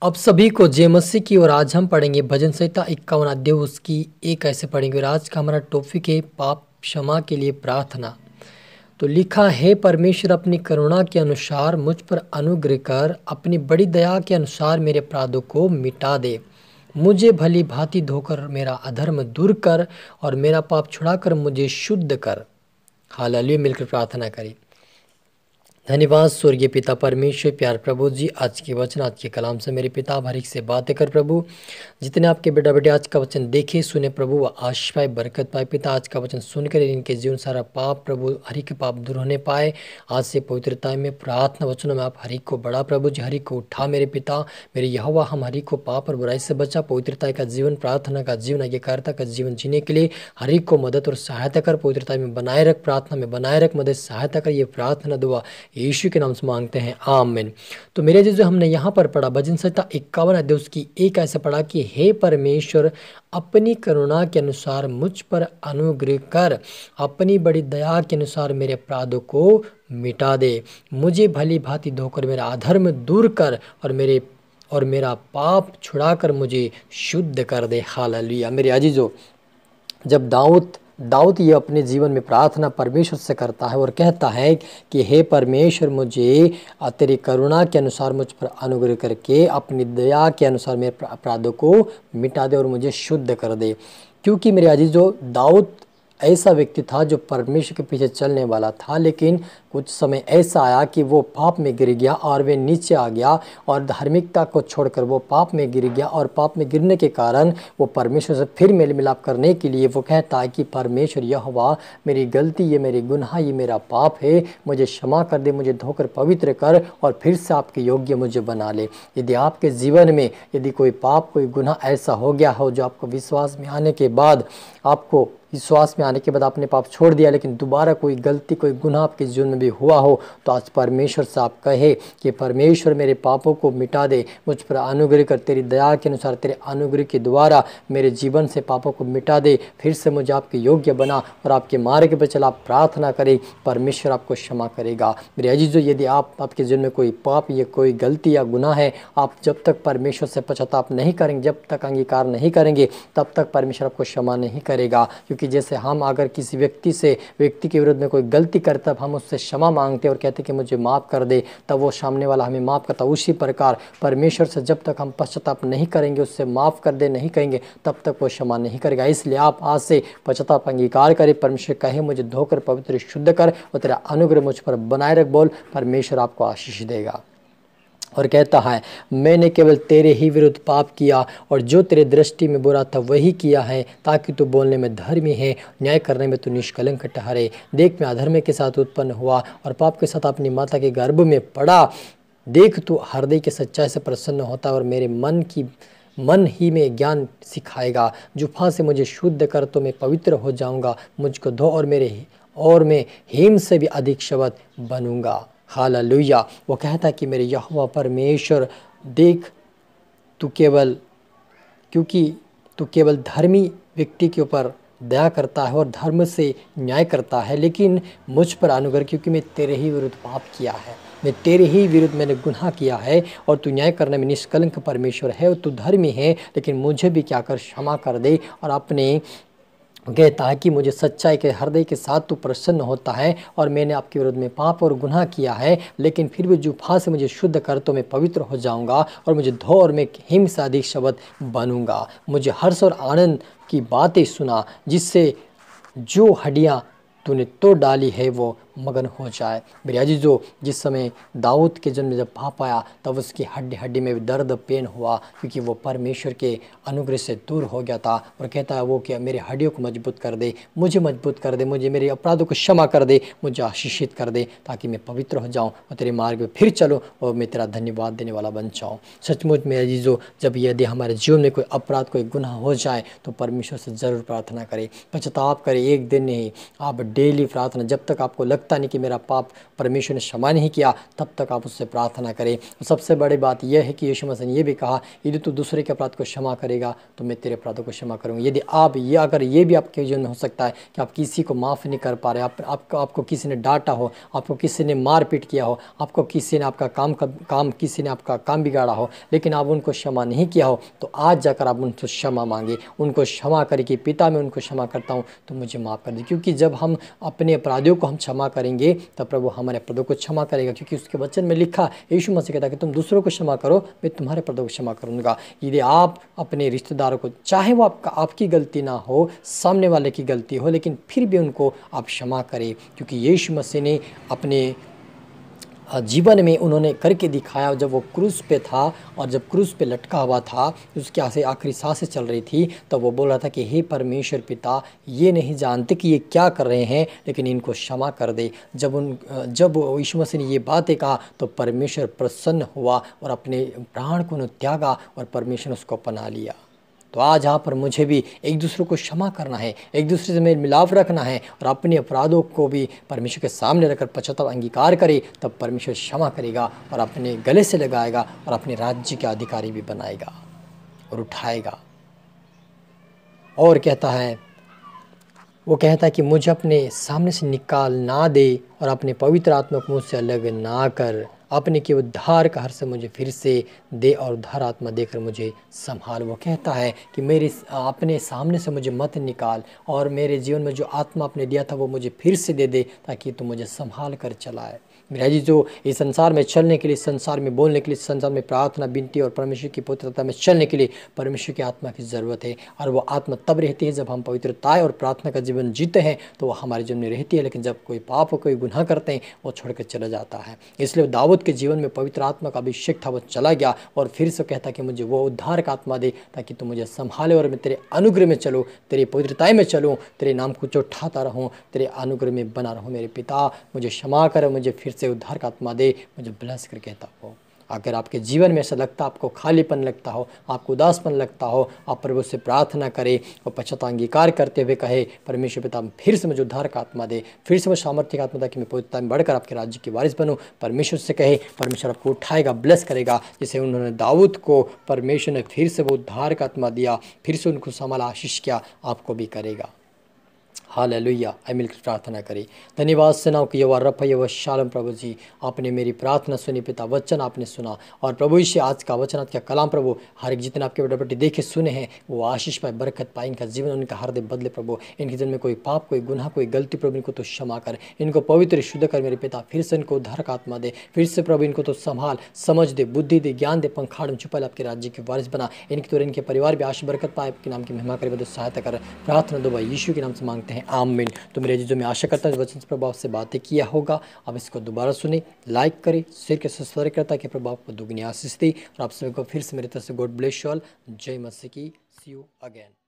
अब सभी को जय मसीह की। और आज हम पढ़ेंगे भजन संहिता 51 अध्याय उसकी एक ऐसे पढ़ेंगे। और आज का हमारा टॉपिक है पाप क्षमा के लिए प्रार्थना। तो लिखा है, परमेश्वर अपनी करुणा के अनुसार मुझ पर अनुग्रह कर, अपनी बड़ी दया के अनुसार मेरे अपराधों को मिटा दे। मुझे भली भांति धोकर मेरा अधर्म दूर कर और मेरा पाप छुड़ाकर मुझे शुद्ध कर। हालेलुया। मिलकर प्रार्थना करें। धन्यवाद स्वर्गीय पिता परमेश्वर, प्यार प्रभु जी, आज के वचन आज के कलाम से मेरे पिता हर एक से बातें कर प्रभु। जितने आपके बेटा बेटे आज का वचन देखे सुने प्रभु, वह आशीष पाए, बरकत पाए पिता। आज का वचन सुनकर इनके जीवन सारा पाप प्रभु हर एक के पाप दूर होने पाए। आज से पवित्रता में प्रार्थना वचनों में आप हर एक को बढ़ा प्रभु जी, हर एक को उठा मेरे पिता। मेरे यहोवा हम हर एक को पाप और बुराई से बचा, पवित्रता का जीवन, प्रार्थना का जीवन, आज्ञाकारिता का जीवन जीने के लिए हर एक को मदद और सहायता कर, पवित्रता में बनाए रख, प्रार्थना में बनाए रख, मदद सहायता कर। ये प्रार्थना दुआ यीशु के नाम से मांगते हैं, आमीन। तो मेरे जो हमने यहाँ पर पढ़ा भजन संहिता 51 अध्याय उसकी एक ऐसे पढ़ा कि हे परमेश्वर, अपनी करुणा के अनुसार मुझ पर अनुग्रह कर, अपनी बड़ी दया के अनुसार मेरे अपराधों को मिटा दे। मुझे भली भांति धोकर मेरा अधर्म दूर कर और मेरा पाप छुड़ाकर मुझे शुद्ध कर दे। हालेलुया। मेरे अजीजों, जब दाऊद ये अपने जीवन में प्रार्थना परमेश्वर से करता है और कहता है कि हे परमेश्वर, मुझे तेरी करुणा के अनुसार मुझ पर अनुग्रह करके अपनी दया के अनुसार मेरे अपराधों को मिटा दे और मुझे शुद्ध कर दे। क्योंकि मेरे अजीजों, दाऊद ऐसा व्यक्ति था जो परमेश्वर के पीछे चलने वाला था, लेकिन कुछ समय ऐसा आया कि वो पाप में गिर गया और वे नीचे आ गया और धार्मिकता को छोड़कर वो पाप में गिर गया। और पाप में गिरने के कारण वो परमेश्वर से फिर मेल मिलाप करने के लिए वो कहता है कि परमेश्वर यहोवा, मेरी गलती, ये मेरी गुनाह, ये मेरा पाप है, मुझे क्षमा कर दे, मुझे धोकर पवित्र कर और फिर से आपके योग्य मुझे बना ले। यदि आपके जीवन में यदि कोई पाप, कोई गुनाह ऐसा हो गया हो जो आपको विश्वास में आने के बाद आपने पाप छोड़ दिया, लेकिन दोबारा कोई गलती, कोई गुनाह आपके जीवन में भी हुआ हो, तो आज परमेश्वर से आप कहे कि परमेश्वर मेरे पापों को मिटा दे, मुझ पर अनुग्रह कर, तेरी दया के अनुसार, तेरे अनुग्रह के द्वारा मेरे जीवन से पापों को मिटा दे, फिर से मुझे आपके योग्य बना और आपके मार्ग पर चला। आप प्रार्थना करें, परमेश्वर आपको क्षमा करेगा। मेरे अजीजों, यदि आपके जीवन में कोई पाप या कोई गलती या गुनाह है, आप जब तक परमेश्वर से पश्चाताप नहीं करेंगे, जब तक अंगीकार नहीं करेंगे, तब तक परमेश्वर आपको क्षमा नहीं करेगा। क्योंकि जैसे हम अगर किसी व्यक्ति के विरुद्ध में कोई गलती करता है, हम उससे क्षमा मांगते और कहते कि मुझे माफ़ कर दे, तब वो सामने वाला हमें माफ़ करता। उसी प्रकार परमेश्वर से जब तक हम पश्चाताप नहीं करेंगे, उससे माफ़ कर दे नहीं कहेंगे, तब तक वो क्षमा नहीं करेगा। इसलिए आप आज से पश्चाताप अंगीकार करें। परमेश्वर कहे, मुझे धोकर पवित्र शुद्ध कर और तेरा अनुग्रह मुझ पर बनाए रख। बोल, परमेश्वर आपको आशीष देगा। और कहता है, मैंने केवल तेरे ही विरुद्ध पाप किया और जो तेरे दृष्टि में बुरा था वही किया है, ताकि तू बोलने में धर्मी है, न्याय करने में तू निष्कलंक ठहरे। देख, मैं अधर्म के साथ उत्पन्न हुआ और पाप के साथ अपनी माता के गर्भ में पड़ा। देख, तू हृदय की सच्चाई से प्रसन्न होता है और मेरे मन ही में ज्ञान सिखाएगा। जुफा से मुझे शुद्ध कर तो मैं पवित्र हो जाऊंगा। मुझको धो और मैं हिम से भी अधिक शब्द बनूंगा। हालेलुया। वो कहता है कि मेरे यहोवा परमेश्वर, देख, क्योंकि तू केवल धर्मी व्यक्ति के ऊपर दया करता है और धर्म से न्याय करता है, लेकिन मुझ पर अनुग्रह, क्योंकि मैं तेरे ही विरुद्ध पाप किया है, मैं तेरे ही विरुद्ध मैंने गुनाह किया है और तू न्याय करने में निष्कलंक परमेश्वर है और तू धर्मी है, लेकिन मुझे भी क्या कर, क्षमा कर दे। और अपने कहता है कि मुझे सच्चाई के हृदय के साथ तू प्रसन्न होता है और मैंने आपके विरुद्ध में पाप और गुनाह किया है, लेकिन फिर भी जुफा से मुझे शुद्ध कर तो मैं पवित्र हो जाऊंगा और मुझे धो और मैं हिम से अधिक शब्द बनूंगा। मुझे हर्ष और आनंद की बातें सुना, जिससे जो हड्डियाँ तूने तो डाली है वो मगन हो जाए। मेरे अजीजों, जिस समय दाऊद के जन्म में जब पाप आया, तब उसकी हड्डी हड्डी में भी दर्द पेन हुआ, क्योंकि वो परमेश्वर के अनुग्रह से दूर हो गया था। और कहता है वो कि मेरे हड्डियों को मजबूत कर दे, मुझे मजबूत कर दे, मुझे मेरे अपराधों को क्षमा कर दे, मुझे आशीषित कर दे, ताकि मैं पवित्र हो जाऊँ और तेरे मार्ग में फिर चलूँ और मैं तेरा धन्यवाद देने वाला बन जाऊँ। सचमुच मेरे अजीजों, जब यदि हमारे जीवन में कोई अपराध, कोई गुनाह हो जाए, तो परमेश्वर से ज़रूर प्रार्थना करें, पश्चाताप करें। एक दिन नहीं, आप डेली प्रार्थना, जब तक आपको लगता लगता नहीं कि मेरा पाप परमेश्वर ने क्षमा नहीं किया, तब तक आप उससे प्रार्थना करें। सबसे बड़ी बात यह है कि यीशु मसीह ने ये भी कहा, यदि तू दूसरे के अपराध को क्षमा करेगा तो मैं तेरे अपराधों को क्षमा करूँगा। यदि आप ये अगर ये भी आपके जीवन में हो सकता है कि आप किसी को माफ़ नहीं कर पा रहे, आपको किसी ने डांटा हो, आपको किसी ने मारपीट किया हो, आपको किसी ने आपका किसी ने आपका काम बिगाड़ा हो, लेकिन आप उनको क्षमा नहीं किया हो, तो आज जाकर आप उनसे क्षमा मांगे, उनको क्षमा करें कि पिता मैं उनको क्षमा करता हूँ, तो मुझे माफ़ कर दे। क्योंकि जब हम अपने अपराधियों को हम क्षमा करेंगे तब प्रभु हमारे अपराधों को क्षमा करेगा, क्योंकि उसके वचन में लिखा, यीशु मसीह कहता है कि तुम दूसरों को क्षमा करो, मैं तुम्हारे अपराधों को क्षमा करूँगा। यदि आप अपने रिश्तेदारों को, चाहे वो आपकी गलती ना हो, सामने वाले की गलती हो, लेकिन फिर भी उनको आप क्षमा करें, क्योंकि यीशु मसीह ने अपने जीवन में उन्होंने करके दिखाया। जब वो क्रूस पे था और जब क्रूस पे लटका हुआ था, उसकी आखिरी सांसें चल रही थी, तब वो बोल रहा था कि हे परमेश्वर पिता, ये नहीं जानते कि ये क्या कर रहे हैं, लेकिन इनको क्षमा कर दे। जब यीशु मसीह ने ये बातें कहा तो परमेश्वर प्रसन्न हुआ और अपने प्राण को उन्होंने त्यागा और परमेश्वर ने उसको अपना लिया। तो आज यहाँ पर मुझे भी एक दूसरे को क्षमा करना है, एक दूसरे से मेल मिलाप रखना है और अपने अपराधों को भी परमेश्वर के सामने रखकर पश्चाताप अंगीकार करे, तब परमेश्वर क्षमा करेगा और अपने गले से लगाएगा और अपने राज्य के अधिकारी भी बनाएगा और उठाएगा। और वो कहता है कि मुझे अपने सामने से निकाल ना दे और अपने पवित्र आत्मा को मुझसे अलग ना कर, अपने के उद्धार का हर से मुझे फिर से दे और उद्धार आत्मा देकर मुझे संभाल। वो कहता है कि मेरे अपने सामने से मुझे मत निकाल और मेरे जीवन में जो आत्मा आपने दिया था वो मुझे फिर से दे दे, ताकि तू मुझे संभाल कर चलाए। मेरा जी, जो इस संसार में चलने के लिए, संसार में बोलने के लिए, संसार में प्रार्थना, विनती और परमेश्वर की पवित्रता में चलने के लिए परमेश्वर की आत्मा की ज़रूरत है। और वो आत्मा तब रहती है जब हम पवित्रता और प्रार्थना का जीवन जीते हैं, तो वो हमारे जीवन में रहती है। लेकिन जब कोई पाप और कोई गुनाह करते हैं, वो छोड़कर चला जाता है। इसलिए दाऊद के जीवन में पवित्र आत्मा का अभिषेक था, वो चला गया और फिर से कहता कि मुझे वो उद्धार का आत्मा दे, ताकि तू मुझे संभाले और मैं तेरे अनुग्रह में चलूँ, तेरी पवित्रता में चलूँ, तेरे नाम को उठाता रहूँ, तेरे अनुग्रह में बना रहूँ। मेरे पिता, मुझे क्षमा कर, मुझे फिर से उद्धार का आत्मा दे, मुझे ब्लेस कर कहता हो। अगर आपके जीवन में ऐसा लगता, आपको खालीपन लगता हो, आपको उदासपन लगता हो, आप प्रभु से प्रार्थना करें और पश्चाताप अंगीकार करते हुए कहे, परमेश्वर पिता फिर से मुझे उद्धार का आत्मा दे, फिर से वो सामर्थ्य का आत्मा दे कि मैं पवित्रता में बढ़कर आपके राज्य की वारिस बनूं। परमेश्वर से कहे, परमेश्वर आपको उठाएगा, ब्लेस करेगा। जैसे उन्होंने दाऊद को परमेश्वर ने फिर से वो उद्धार का आत्मा दिया, फिर से उनको संभाला, आशीष किया, आपको भी करेगा। हालेलुया। आइए मिलकर प्रार्थना करें। धन्यवाद सेनाओं की यहोवा रफ़ा यहोवा शालोम। प्रभु जी, आपने मेरी प्रार्थना सुनी पिता, वचन आपने सुना, और प्रभु इसे आज का वचन, आज का कलाम प्रभु, हर एक जितने आपके बेटा बेटी देखे सुने हैं, वो आशीष पाए, बरकत पाए, इनका जीवन, उनका हृदय बदले प्रभु। इनके जीवन में कोई पाप, कोई गुनाह, कोई गलती प्रभु, इनको तो क्षमा कर, इनको पवित्र शुद्ध कर मेरे पिता। फिर से इनको उद्धार का आत्मा दे, फिर से प्रभु इनको तो संभाल, समझ दे, बुद्धि दे, ज्ञान दे, पंखाड़ में छुपा आपके राज्य के वारिस बना। इनके तो इनके परिवार भी आशीष बरकत पाए, आपके नाम की महिमा करे, बदल सहायता कर। प्रार्थना दो भाई यीशु के नाम से मांगते हैं, आमीन। तो मेरे जो मैं आशा करता हूँ वचन से प्रभाव से बातें किया होगा। अब इसको दोबारा सुने, लाइक करें, शेयर के सब्सक्राइब करता कि प्रभाव को दुगनी आशीष दी। और आप सभी को फिर से मेरी तरफ से गॉड ब्लेस यू ऑल। जय मसीह की। सी यू अगेन।